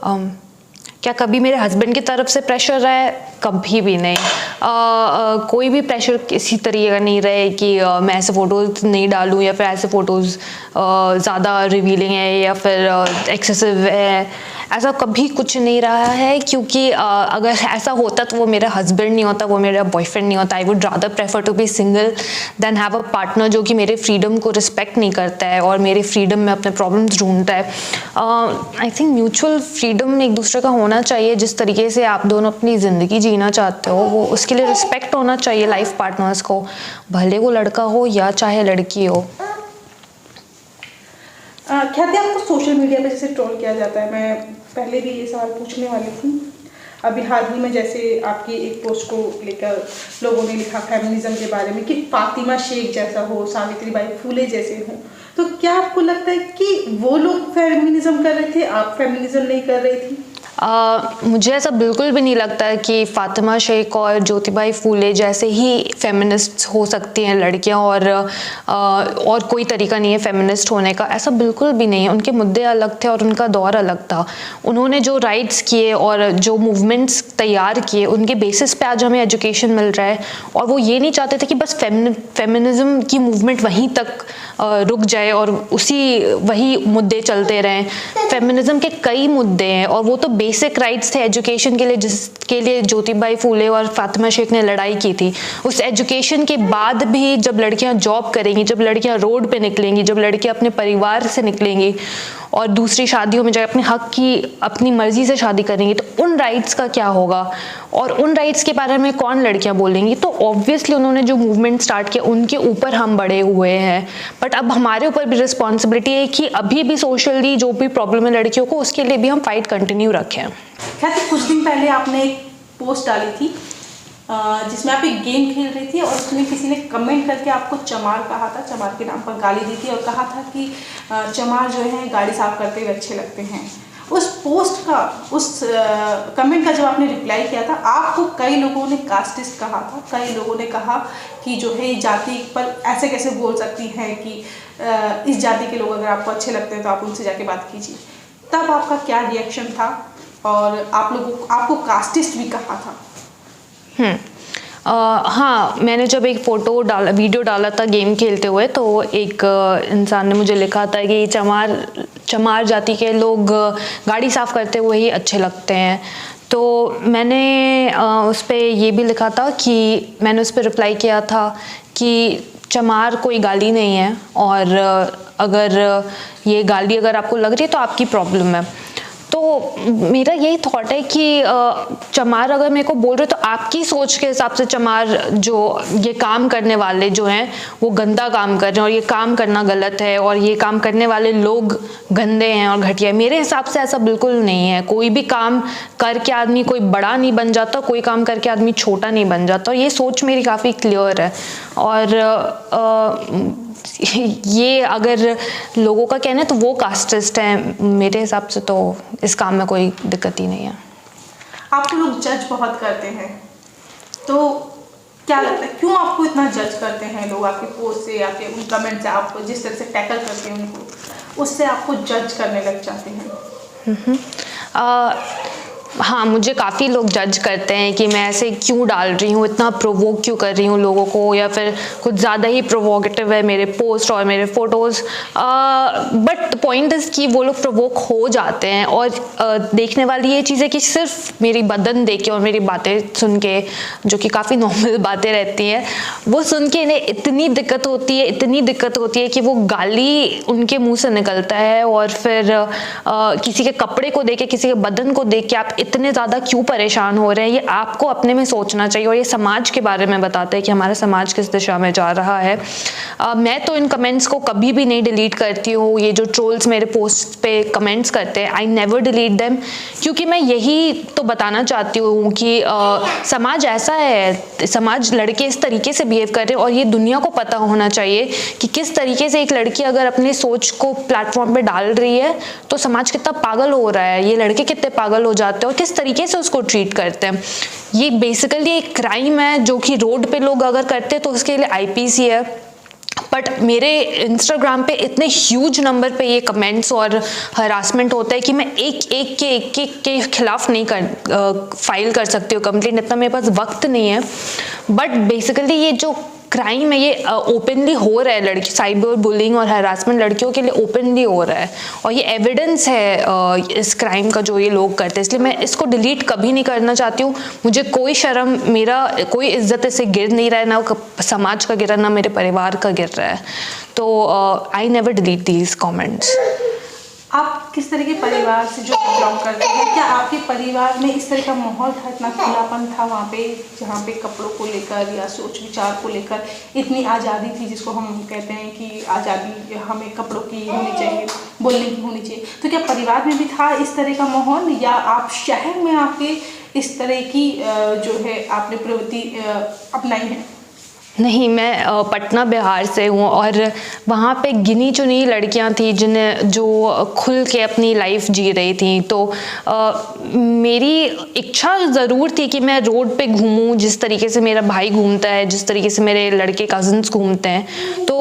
क्या कभी मेरे हस्बैंड की तरफ से प्रेशर रहा है? कभी भी नहीं। कोई भी प्रेशर किसी तरीके का नहीं रहे कि मैं ऐसे फ़ोटोज़ नहीं डालूँ या फिर ऐसे फ़ोटोज़ ज़्यादा रिवीलिंग है या फिर एक्सेसिव है, ऐसा कभी कुछ नहीं रहा है। क्योंकि अगर ऐसा होता तो वो मेरा हस्बैंड नहीं होता, वो मेरा बॉयफ्रेंड नहीं होता। I would rather prefer to be single than have a partner जो कि मेरे फ्रीडम को रिस्पेक्ट नहीं करता है और मेरे फ्रीडम में अपने प्रॉब्लम्स ढूंढता है। आई थिंक म्यूचुअल फ्रीडम एक दूसरे का होना चाहिए। जिस तरीके से आप दोनों अपनी ज़िंदगी जीना चाहते हो वो उसके लिए रिस्पेक्ट होना चाहिए लाइफ पार्टनर्स को, भले वो लड़का हो या चाहे लड़की हो। ख्याति, आपको सोशल मीडिया पे जैसे ट्रोल किया जाता है, मैं पहले भी ये सवाल पूछने वाली थी। अभी हाल ही में जैसे आपकी एक पोस्ट को लेकर लोगों ने लिखा फेमिनिज्म के बारे में कि फातिमा शेख जैसा हो, सावित्रीबाई फुले जैसे हो, तो क्या आपको लगता है कि वो लोग फेमिनिज्म कर रहे थे, आप फेमिनिज्म नहीं कर रही थी? मुझे ऐसा बिल्कुल भी नहीं लगता है कि फातिमा शेख और ज्योतिबाई फूले जैसे ही फेमिनिस्ट हो सकती हैं लड़कियां, और कोई तरीका नहीं है फेमिनिस्ट होने का, ऐसा बिल्कुल भी नहीं है। उनके मुद्दे अलग थे और उनका दौर अलग था। उन्होंने जो राइट्स किए और जो मूवमेंट्स तैयार किए उनके बेसिस पे आज हमें एजुकेशन मिल रहा है। और वो ये नहीं चाहते थे कि बस फेमिनिज्म की मूवमेंट वहीं तक रुक जाए और वही मुद्दे चलते रहें। फेमिनिज्म के कई मुद्दे हैं और वो तो बेसिक राइट्स थे एजुकेशन के लिए, जिसके लिए ज्योतिबाई फूले और फातिमा शेख ने लड़ाई की थी। उस एजुकेशन के बाद भी जब लड़कियां जॉब करेंगी, जब लड़कियां रोड पे निकलेंगी, जब लड़कियां अपने परिवार से निकलेंगी और दूसरी शादियों में जाकर अपने हक की अपनी मर्जी से शादी करेंगी, तो उन राइट्स का क्या होगा और उन राइट्स के बारे में कौन लड़कियां बोलेंगी? तो ऑब्वियसली उन्होंने जो मूवमेंट स्टार्ट किया उनके ऊपर हम बड़े हुए हैं, बट अब हमारे ऊपर भी रिस्पॉन्सिबिलिटी है कि अभी भी सोशली जो भी प्रॉब्लम है लड़कियों को, उसके लिए भी हम फाइट कंटिन्यू रखें। ख्याति, कुछ दिन पहले आपने एक पोस्ट डाली थी जिसमें आप एक गेम खेल रही थी और उसमें किसी ने कमेंट करके आपको चमार कहा था, चमार के नाम पर गाली दी थी और कहा था कि चमार जो है गाड़ी साफ करते हुए अच्छे लगते हैं। उस पोस्ट का, उस कमेंट का जब आपने रिप्लाई किया था, आपको कई लोगों ने कास्टिस्ट कहा था, कई लोगों ने कहा कि जो है जाति पर ऐसे कैसे बोल सकती हैं कि इस जाति के लोग अगर आपको अच्छे लगते हैं तो आप उनसे जाके बात कीजिए। तब आपका क्या रिएक्शन था और आपको कास्टिस्ट भी कहा था? हाँ, मैंने जब एक वीडियो डाला था गेम खेलते हुए, तो एक इंसान ने मुझे लिखा था कि चमार जाति के लोग गाड़ी साफ करते हुए ही अच्छे लगते हैं। तो मैंने उस पर ये भी लिखा था कि मैंने उस पर रिप्लाई किया था कि चमार कोई गाली नहीं है और अगर ये गाली अगर आपको लग रही है तो आपकी प्रॉब्लम है। तो मेरा यही थॉट है कि चमार अगर मेरे को बोल रहे तो आपकी सोच के हिसाब से चमार जो ये काम करने वाले जो हैं वो गंदा काम कर रहे हैं और ये काम करना गलत है और ये काम करने वाले लोग गंदे हैं और घटिया है। मेरे हिसाब से ऐसा बिल्कुल नहीं है। कोई भी काम करके आदमी कोई बड़ा नहीं बन जाता, कोई काम करके आदमी छोटा नहीं बन जाता। और ये सोच मेरी काफ़ी क्लियर है। और ये अगर लोगों का कहना है तो वो कास्टिस्ट है, मेरे हिसाब से तो इस काम में कोई दिक्कत ही नहीं है। आपको लोग जज बहुत करते हैं, तो क्या लगता है क्यों आपको इतना जज करते हैं लोग? आपके पोस्ट से, आपके उन कमेंट से, आप जिस तरह से टैकल करते हैं उनको, उससे आपको जज करने लग जाते हैं? हाँ, मुझे काफ़ी लोग जज करते हैं कि मैं ऐसे क्यों डाल रही हूँ, इतना प्रोवोक क्यों कर रही हूँ लोगों को, या फिर कुछ ज़्यादा ही प्रोवोकेटिव है मेरे पोस्ट और मेरे फ़ोटोज़। बट पॉइंट इज़ कि वो लोग प्रोवोक हो जाते हैं। और देखने वाली ये चीज़ है कि सिर्फ मेरी बदन देख के और मेरी बातें सुन के, जो कि काफ़ी नॉर्मल बातें रहती हैं, वो सुन के इन्हें इतनी दिक्कत होती है कि वो गाली उनके मुँह से निकलता है। और फिर किसी के कपड़े को देख के, किसी के बदन को देख के आप इतने ज़्यादा क्यों परेशान हो रहे हैं, ये आपको अपने में सोचना चाहिए। और ये समाज के बारे में बताते हैं कि हमारा समाज किस दिशा में जा रहा है। मैं तो इन कमेंट्स को कभी भी नहीं डिलीट करती हूँ। ये जो ट्रोल्स मेरे पोस्ट पे कमेंट्स करते हैं, आई नेवर डिलीट देम, क्योंकि मैं यही तो बताना चाहती हूँ कि समाज ऐसा है, समाज लड़के इस तरीके से बिहेव कर रहे हैं और ये दुनिया को पता होना चाहिए कि किस तरीके से एक लड़की अगर अपनी सोच को प्लेटफॉर्म पे डाल रही है तो समाज कितना पागल हो रहा है, ये लड़के कितने पागल हो जाते हैं और किस तरीके से उसको ट्रीट करते हैं। ये बेसिकली एक क्राइम है जो कि रोड पे लोग अगर करते हैं तो उसके लिए आईपीसी है, बट मेरे इंस्टाग्राम पे इतने ह्यूज नंबर पे ये कमेंट्स और हरासमेंट होता है कि मैं एक के खिलाफ नहीं फाइल कर सकती हूँ कंप्लेंट, इतना मेरे पास वक्त नहीं है। बट बेसिकली ये जो क्राइम है ये ओपनली हो रहा है, लड़की साइबर बुलिंग और हरासमेंट लड़कियों के लिए ओपनली हो रहा है और ये एविडेंस है इस क्राइम का जो ये लोग करते हैं। इसलिए मैं इसको डिलीट कभी नहीं करना चाहती हूँ। मुझे कोई शर्म, मेरा कोई इज्जत इससे गिर नहीं रहा है, ना समाज का गिर रहा है, ना मेरे परिवार का गिर रहा है। तो I never delete these comments. आप किस तरह के परिवार से जो बिलोंग करते हैं, क्या आपके परिवार में इस तरह का माहौल था, इतना खुलापन था वहाँ पे, जहाँ पे कपड़ों को लेकर या सोच विचार को लेकर इतनी आज़ादी थी, जिसको हम कहते हैं कि आज़ादी हमें कपड़ों की होनी चाहिए, बोलने की होनी चाहिए, तो क्या परिवार में भी था इस तरह का माहौल, या आप शहर में आके इस तरह की जो है आपने प्रवृत्ति अपनाई है? नहीं, मैं पटना बिहार से हूँ और वहाँ पे गिनी चुनी लड़कियाँ थी जिन्हें जो खुल के अपनी लाइफ जी रही थी। तो मेरी इच्छा ज़रूर थी कि मैं रोड पे घूमूं जिस तरीके से मेरा भाई घूमता है, जिस तरीके से मेरे लड़के कज़न्स घूमते हैं। तो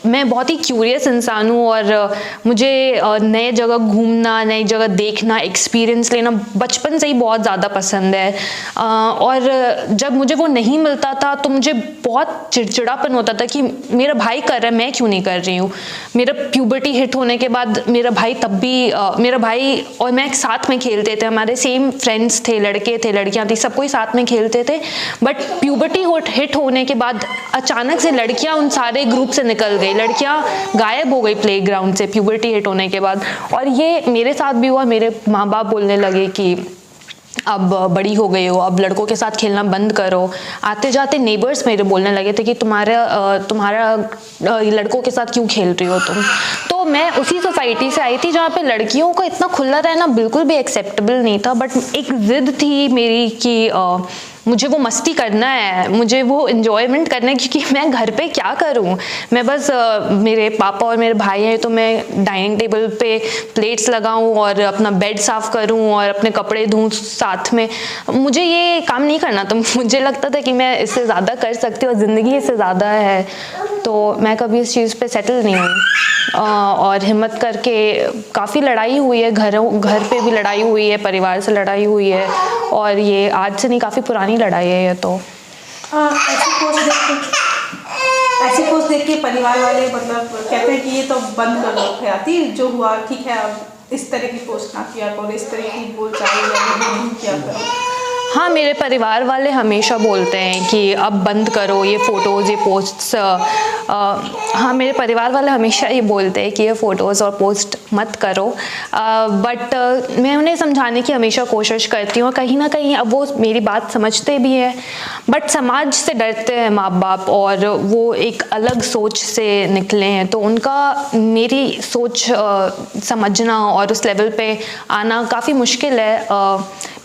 मैं बहुत ही क्यूरियस इंसान हूँ और मुझे नए जगह घूमना, नई जगह देखना, एक्सपीरियंस लेना बचपन से ही बहुत ज़्यादा पसंद है। और जब मुझे वो नहीं मिलता था तो मुझे बहुत चिड़चिड़ापन होता था कि मेरा भाई कर रहा है, मैं क्यों नहीं कर रही हूँ। मेरा प्यूबर्टी हिट होने के बाद मेरा भाई तब भी मेरा भाई और मैं साथ में खेलते थे, हमारे सेम फ्रेंड्स थे, लड़के थे, लड़कियाँ थी, सब कोई साथ में खेलते थे। बट प्यूबर्टी हिट होने के बाद अचानक से लड़कियाँ उन सारे ग्रुप से निकल गई, लड़कियाँ गायब हो गई प्लेग्राउंड से प्यूबर्टी हिट होने के बाद। और ये मेरे साथ भी हुआ। मेरे माँ बाप बोलने लगे कि अब बड़ी हो गई हो, अब लड़कों के साथ खेलना बंद करो। आते जाते नेबर्स मेरे बोलने लगे थे कि तुम्हारा लड़कों के साथ क्यों खेल रही हो तुम। तो मैं उसी सोसाइटी से आई थी जहाँ पे लड़कियों को इतना खुला रहना बिल्कुल भी एक्सेप्टेबल नहीं था। बट एक ज़िद थी मेरी कि मुझे वो मस्ती करना है, मुझे वो इन्जॉयमेंट करना है, क्योंकि मैं घर पे क्या करूँ। मैं बस मेरे पापा और मेरे भाई हैं तो मैं डाइनिंग टेबल पे प्लेट्स लगाऊँ और अपना बेड साफ़ करूँ और अपने कपड़े धोऊँ साथ में। मुझे ये काम नहीं करना था। मुझे लगता था कि मैं इससे ज़्यादा कर सकती हूँ और ज़िंदगी इससे ज़्यादा है, तो मैं कभी इस चीज़ पे सेटल नहीं हुई। और हिम्मत करके काफ़ी लड़ाई हुई है, घर पे भी लड़ाई हुई है, परिवार से लड़ाई हुई है, और ये आज से नहीं, काफ़ी पुरानी लड़ाई है ये। तो ऐसी पोस्ट देख के परिवार वाले मतलब कहते हैं कि ये तो बंद कर दो हयाती, जो हुआ ठीक है, अब इस तरह की पोस्ट ना किया करो, इस तरह की बोलचाल नहीं किया करो। हाँ, मेरे परिवार वाले हमेशा बोलते हैं कि अब बंद करो ये फ़ोटोज़, ये पोस्ट्स। हाँ, मेरे परिवार वाले हमेशा ये बोलते हैं कि ये फ़ोटोज़ और पोस्ट मत करो। बट मैं उन्हें समझाने की हमेशा कोशिश करती हूँ। कहीं ना कहीं अब वो मेरी बात समझते भी हैं, बट समाज से डरते हैं माँ बाप, और वो एक अलग सोच से निकले हैं, तो उनका मेरी सोच समझना और उस लेवल पे आना काफ़ी मुश्किल है।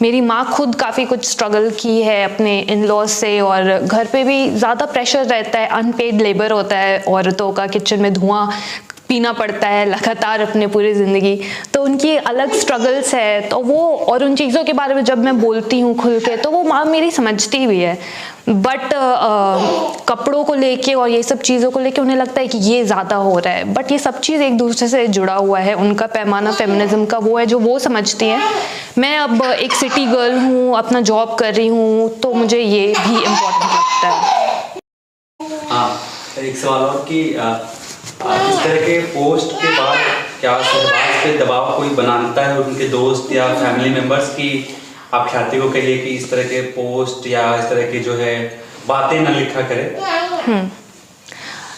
मेरी माँ खुद काफ़ी कुछ स्ट्रगल की है अपने इन लॉज से, और घर पे भी ज़्यादा प्रेशर रहता है, अनपेड लेबर होता है औरतों का, किचन में धुआं पीना पड़ता है लगातार अपने पूरी ज़िंदगी, तो उनकी अलग स्ट्रगल्स है। तो वो और उन चीज़ों के बारे में जब मैं बोलती हूँ खुल के, तो वो माँ मेरी समझती भी है। बट कपड़ों को लेके और ये सब चीज़ों को लेके उन्हें लगता है कि ये ज़्यादा हो रहा है, बट ये सब चीज़ एक दूसरे से जुड़ा हुआ है। उनका पैमाना फेमिनिज्म का वो है जो वो समझती हैं। मैं अब एक सिटी गर्ल हूँ, अपना जॉब कर रही हूँ, तो मुझे ये भी इम्पोर्टेंट लगता है। हाँ, एक सवाल और कि इस तरह के पोस्ट के बाद क्या समाज पे दबाव कोई बनाता है, उनके दोस्त या फैमिली मेम्बर्स की आप ख्याति को कहिए कि इस तरह के पोस्ट या इस तरह की जो है बातें न लिखा करें?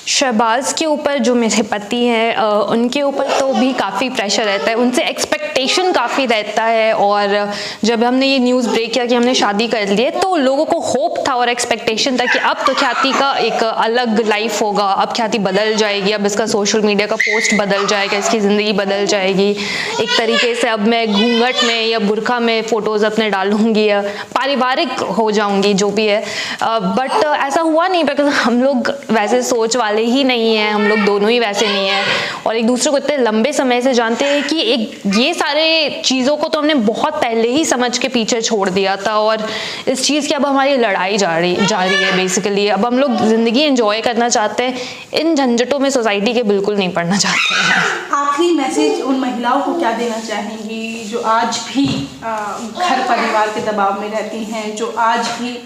शहबाज के ऊपर जो मेरे पति हैं उनके ऊपर तो भी काफ़ी प्रेशर रहता है, उनसे एक्सपेक्टेशन काफ़ी रहता है। और जब हमने ये न्यूज़ ब्रेक किया कि हमने शादी कर ली है, तो लोगों को होप था और एक्सपेक्टेशन था कि अब तो ख्याति का एक अलग लाइफ होगा, अब ख्याति बदल जाएगी, अब इसका सोशल मीडिया का पोस्ट बदल जाएगा, इसकी ज़िंदगी बदल जाएगी एक तरीके से। अब मैं घूंघट में या बुरखा में फ़ोटोज़ अपने डालूँगी या पारिवारिक हो जाऊँगी, जो भी है। बट ऐसा हुआ नहीं, बिकॉज हम लोग वैसे सोच वाले ही नहीं है, हम लोग दोनों ही वैसे नहीं है और एक दूसरे को इतने लंबे समय से जानते हैं कि एक ये सारे चीज़ों को तो हमने बहुत पहले ही समझ के पीछे छोड़ दिया था और इस चीज़ की अब हमारी लड़ाई जा रही है बेसिकली। अब हम लोग ज़िंदगी एंजॉय करना चाहते हैं, इन झंझटों में सोसाइटी के बिल्कुल नहीं पड़ना चाहते हैं। आखिरी मैसेज उन महिलाओं को क्या देना चाहेंगी जो आज भी घर परिवार के दबाव में रहती हैं, जो आज भी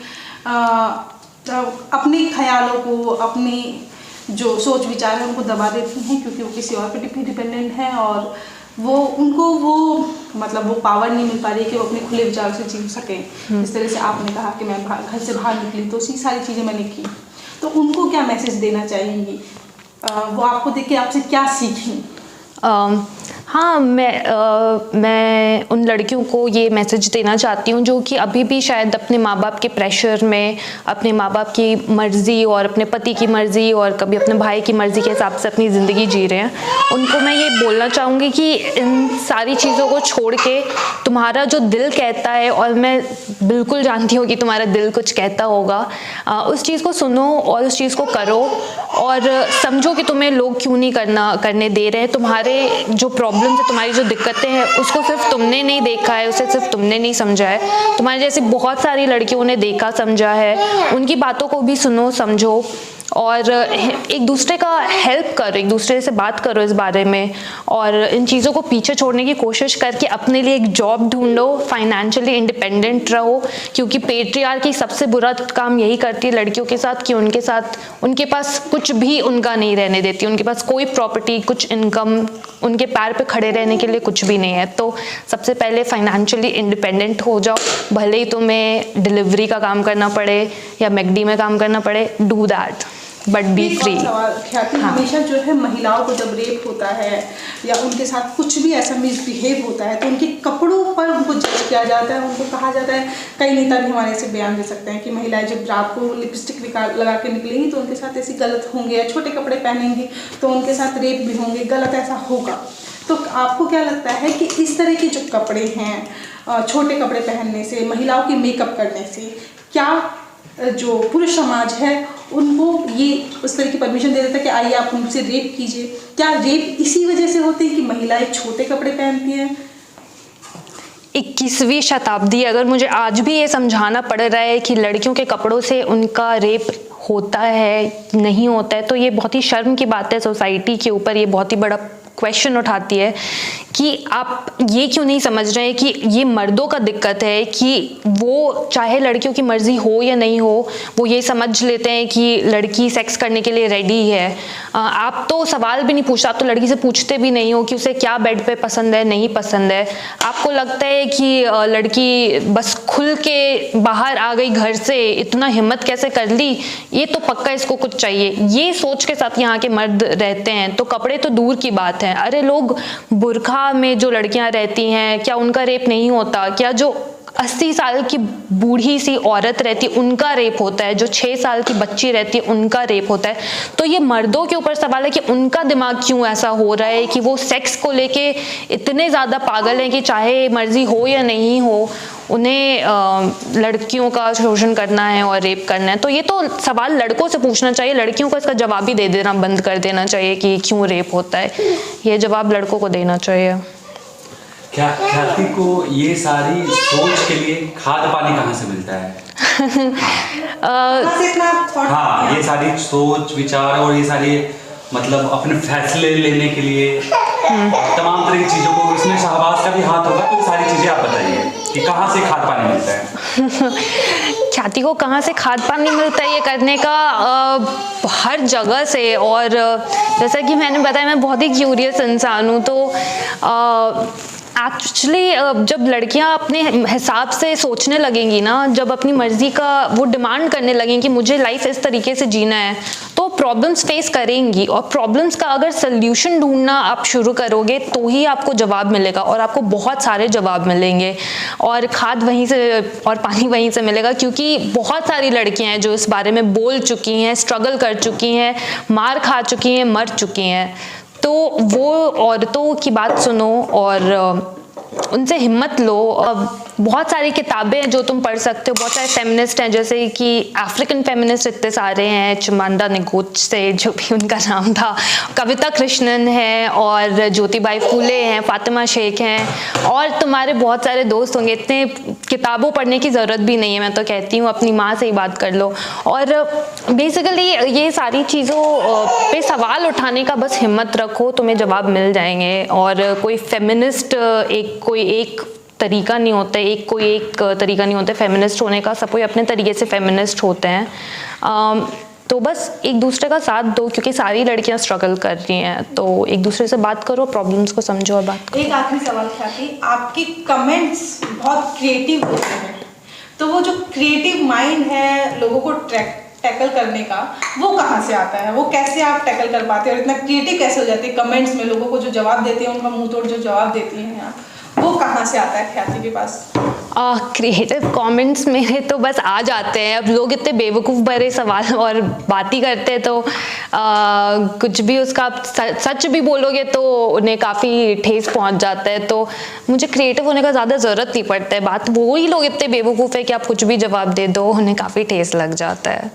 अपने ख्यालों को, अपनी जो सोच विचार है उनको दबा देती हैं क्योंकि वो किसी और पे डिपेंडेंट हैं और उनको मतलब वो पावर नहीं मिल पा रही है कि वो अपने खुले विचार से जी सकें। जिस तरह से आपने कहा कि मैं घर से बाहर निकली तो उसी सारी चीज़ें मैंने की, तो उनको क्या मैसेज देना चाहेंगी? वो आपको देख के आपसे क्या सीखें? हाँ, मैं उन लड़कियों को ये मैसेज देना चाहती हूँ जो कि अभी भी शायद अपने माँ बाप के प्रेशर में, अपने माँ बाप की मर्ज़ी और अपने पति की मर्ज़ी और कभी अपने भाई की मर्ज़ी के हिसाब से अपनी ज़िंदगी जी रहे हैं। उनको मैं ये बोलना चाहूँगी कि इन सारी चीज़ों को छोड़ के तुम्हारा जो दिल कहता है, और मैं बिल्कुल जानती हूँ कि तुम्हारा दिल कुछ कहता होगा, उस चीज़ को सुनो और उस चीज़ को करो और समझो कि तुम्हें लोग क्यों नहीं करने दे रहे हैं। तुम्हारे जो प्रॉब्लम्स है, तुम्हारी जो दिक्कतें हैं, उसको सिर्फ तुमने नहीं देखा है, उसे सिर्फ तुमने नहीं समझा है, तुम्हारे जैसी बहुत सारी लड़कियों ने देखा समझा है। उनकी बातों को भी सुनो, समझो और एक दूसरे का हेल्प करो, एक दूसरे से बात करो इस बारे में और इन चीज़ों को पीछे छोड़ने की कोशिश करके अपने लिए एक जॉब ढूंढो, फाइनेंशियली इंडिपेंडेंट रहो, क्योंकि पेट्रियार्की सबसे बुरा काम यही करती है लड़कियों के साथ कि उनके पास कुछ भी उनका नहीं रहने देती, उनके पास कोई प्रॉपर्टी, कुछ इनकम, उनके पैर पे खड़े रहने के लिए कुछ भी नहीं है। तो सबसे पहले फाइनेंशियली इंडिपेंडेंट हो जाओ, भले ही तुम्हें डिलीवरी का काम करना पड़े या मैकडी में काम करना पड़े, do that but B free. ख्याति, हमेशा जो है महिलाओं को जब रेप होता है या उनके साथ कुछ भी ऐसा मिसबिहेव होता है तो उनके कपड़ों पर उनको जज किया जाता है, उनको कहा जाता है, कई नेता भी हमारे से बयान दे सकते हैं कि महिलाएं जब रात को लिपस्टिक लगा के निकलेंगी तो उनके साथ ऐसी गलत होंगे, या छोटे कपड़े पहनेंगी तो उनके साथ रेप भी होंगे, गलत ऐसा होगा। तो आपको क्या लगता है कि इस तरह के जो कपड़े हैं, छोटे कपड़े पहनने से, महिलाओं की मेकअप करने से, क्या जो पुरुष समाज है उनको ये उस तरह की परमिशन दे देता है कि आइए आप उनसे रेप कीजिए? क्या रेप इसी वजह से होते हैं कि महिलाएं छोटे कपड़े पहनती हैं? 21वीं शताब्दी, अगर मुझे आज भी ये समझाना पड़ रहा है कि लड़कियों के कपड़ों से उनका रेप होता है, नहीं होता है, तो ये बहुत ही शर्म की बात है। सोसाइटी के ऊपर ये बहुत ही बड़ा क्वेश्चन उठाती है कि आप ये क्यों नहीं समझ रहे हैं कि ये मर्दों का दिक्कत है कि वो चाहे लड़कियों की मर्जी हो या नहीं हो, वो ये समझ लेते हैं कि लड़की सेक्स करने के लिए रेडी है। आप तो सवाल भी नहीं पूछते, आप तो लड़की से पूछते भी नहीं हो कि उसे क्या बेड पे पसंद है, नहीं पसंद है। आपको लगता है कि लड़की बस खुल के बाहर आ गई घर से, इतना हिम्मत कैसे कर ली, ये तो पक्का इसको कुछ चाहिए, ये सोच के साथ यहाँ के मर्द रहते हैं। तो कपड़े तो दूर की बात है, अरे लोग बुर्खा में जो लड़कियां रहती हैं, क्या उनका रेप नहीं होता? क्या जो 80 साल की बूढ़ी सी औरत रहती है उनका रेप होता है? जो 6 साल की बच्ची रहती है उनका रेप होता है? तो ये मर्दों के ऊपर सवाल है कि उनका दिमाग क्यों ऐसा हो रहा है कि वो सेक्स को लेके इतने ज़्यादा पागल हैं कि चाहे मर्जी हो या नहीं हो, उन्हें लड़कियों का शोषण करना है और रेप करना है। तो ये तो सवाल लड़कों से पूछना चाहिए, लड़कियों को इसका जवाब ही दे देना बंद कर देना चाहिए कि क्यों रेप होता है। ये जवाब लड़कों को देना चाहिए। क्या ख्याति को ये सारी सोच के लिए खाद पानी कहाँ से मिलता है? हाँ, ये सारी सोच विचार और ये सारी मतलब अपने फैसले लेने के लिए तमाम तरह की चीज़ों को, इसमें शहबाज का भी हाथ होगा, तो सारी चीज़ें आप बताइए कि कहाँ से खाद पानी मिलता है? ख्याति को कहाँ से खाद पानी मिलता है ये करने का? हर जगह से। और जैसा कि मैंने बताया, मैं बहुत ही क्यूरियस इंसान हूँ, तो एक्चुअली जब लड़कियां अपने हिसाब से सोचने लगेंगी ना, जब अपनी मर्जी का वो डिमांड करने लगेंगी कि मुझे लाइफ इस तरीके से जीना है, तो प्रॉब्लम्स फेस करेंगी। और प्रॉब्लम्स का अगर सल्यूशन ढूंढना आप शुरू करोगे तो ही आपको जवाब मिलेगा, और आपको बहुत सारे जवाब मिलेंगे, और खाद वहीं से और पानी वहीं से मिलेगा। क्योंकि बहुत सारी लड़कियां हैं जो इस बारे में बोल चुकी हैं, स्ट्रगल कर चुकी हैं, मार खा चुकी हैं, मर चुकी हैं। तो वो औरतों की बात सुनो और उनसे हिम्मत लो। बहुत सारी किताबें हैं जो तुम पढ़ सकते हो, बहुत सारे फेमिनिस्ट हैं, जैसे कि अफ्रीकन फेमिनिस्ट इतने सारे हैं, चिमांडा निगोत्से जो भी उनका नाम था, कविता कृष्णन है, और ज्योतिबाई फूले हैं, फातिमा शेख हैं, और तुम्हारे बहुत सारे दोस्त होंगे। इतने किताबों पढ़ने की ज़रूरत भी नहीं है, मैं तो कहती हूँ अपनी माँ से ही बात कर लो। और बेसिकली ये सारी चीज़ों पे सवाल उठाने का बस हिम्मत रखो, तुम्हें जवाब मिल जाएंगे। और कोई फेमिनिस्ट कोई एक तरीका नहीं होता, कोई एक तरीका नहीं होता फेमिनिस्ट होने का, सब कोई अपने तरीके से फेमिनिस्ट होते हैं। तो बस एक दूसरे का साथ दो, क्योंकि सारी लड़कियां स्ट्रगल कर रही हैं, तो एक दूसरे से बात करो, प्रॉब्लम्स को समझो और बात करो। एक आखिरी सवाल था कि आपके कमेंट्स बहुत क्रिएटिव होते हैं, तो वो जो क्रिएटिव माइंड है लोगों को टैकल करने का, वो कहाँ से आता है? वो कैसे आप टैकल कर पाते हैं और इतना क्रिएटिव कैसे हो जाते हैं कमेंट्स में? लोगों को जो जवाब देते हैं, उनका मुंह तोड़ जो जवाब देती हैं आप, वो कहाँ से आता है ख्याति के पास? क्रिएटिव कमेंट्स मेरे तो बस आ जाते हैं। अब लोग इतने बेवकूफ़ भरे सवाल और बात ही करते हैं, तो कुछ भी उसका आप सच भी बोलोगे तो उन्हें काफ़ी ठेस पहुंच जाता है। तो मुझे क्रिएटिव होने का ज़्यादा ज़रूरत नहीं पड़ता है। बात वही लोग इतने बेवकूफ़ है कि आप कुछ भी जवाब दे दो, उन्हें काफ़ी ठेस लग जाता है।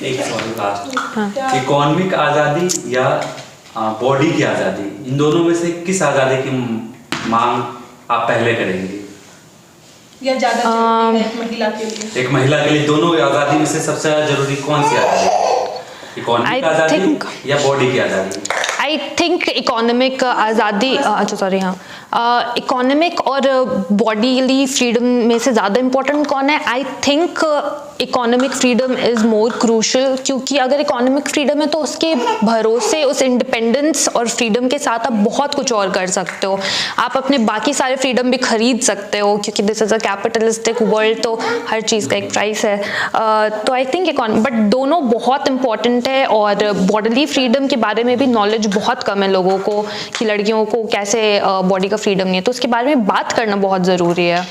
एक सवाल लास्ट, इकोनॉमिक आज़ादी या बॉडी की आज़ादी, इन दोनों में से किस आज़ादी की मांग आप पहले करेंगे या ज़्यादा जरूरी है एक महिला के लिए? एक महिला के लिए दोनों आज़ादी में से सबसे ज़्यादा जरूरी कौन सी आज़ादी? इकोनॉमिक आज़ादी या बॉडी की आज़ादी? आई थिंक इकोनॉमिक आज़ादी, अच्छा सॉरी, हाँ, इकोनॉमिक और बॉडीली फ्रीडम में से ज़्यादा इम्पोर्टेंट कौन है? I think economic freedom is more crucial, क्योंकि अगर इकोनॉमिक फ्रीडम है तो उसके भरोसे, उस इंडिपेंडेंस और फ्रीडम के साथ आप बहुत कुछ और कर सकते हो। आप अपने बाकी सारे फ्रीडम भी खरीद सकते हो, क्योंकि this is a capitalistic world, तो हर चीज़ का एक प्राइस है। तो आई थिंक बट दोनों बहुत इंपॉर्टेंट है। और बॉडीली फ्रीडम के बारे में भी नॉलेज बहुत कम है लोगों को, कि लड़कियों को कैसे बॉडी का फ्रीडम नहीं है, तो उसके बारे में बात करना बहुत ज़रूरी है।